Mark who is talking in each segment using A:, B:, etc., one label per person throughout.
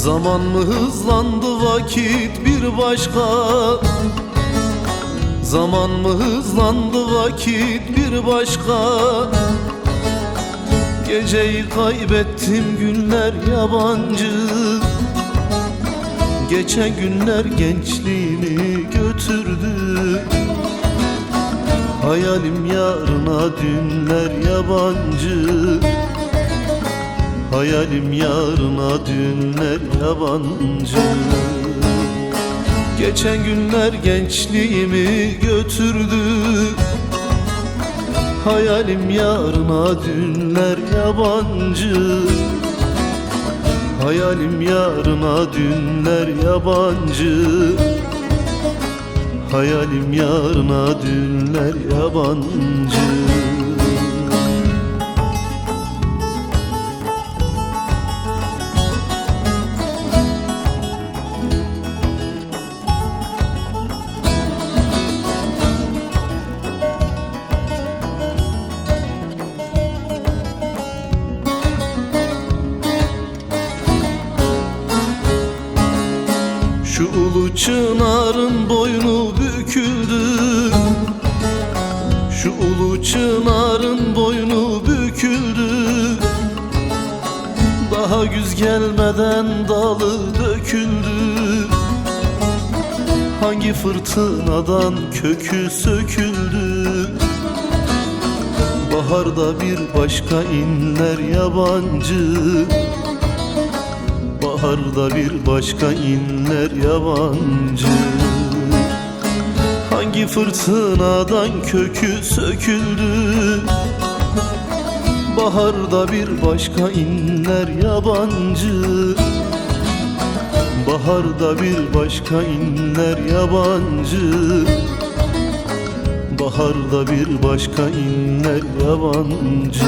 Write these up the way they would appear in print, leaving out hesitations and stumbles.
A: Zaman mı hızlandı vakit bir başka? Zaman mı hızlandı vakit bir başka? Geceyi kaybettim günler yabancı. Geçen günler gençliğimi götürdü. Hayalim yarına dünler yabancı. Hayalim yarına dünler yabancı. Geçen günler gençliğimi götürdü. Hayalim yarına dünler yabancı. Hayalim yarına dünler yabancı. Hayalim yarına dünler yabancı. Şu ulu çınarın boynu büküldü. Şu ulu çınarın boynu büküldü. Daha güz gelmeden dalı döküldü. Hangi fırtınadan kökü söküldü? Baharda bir başka inler yabancı. Baharda bir başka inler yabancı. Hangi fırtınadan kökü söküldü? Baharda bir başka inler yabancı. Baharda bir başka inler yabancı. Baharda bir başka inler yabancı.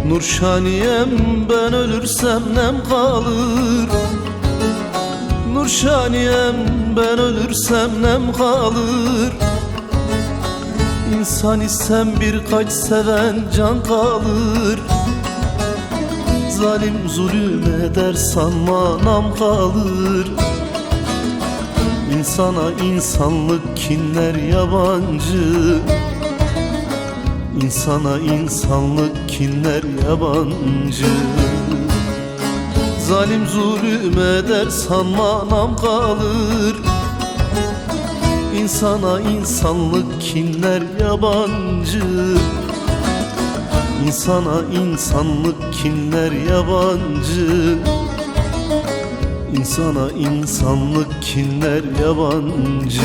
A: Nurşaniyem ben ölürsem nem kalır. Nurşaniyem ben ölürsem nem kalır. İnsan isem birkaç seven can kalır. Zalim zulüm eder sanma nam kalır. İnsana insanlık kinler yabancı. İnsana insanlık kinler yabancı. Zalim zulüm eder sanma nam kalır. İnsana insanlık kinler yabancı. İnsana insanlık kinler yabancı. İnsana insanlık kinler yabancı.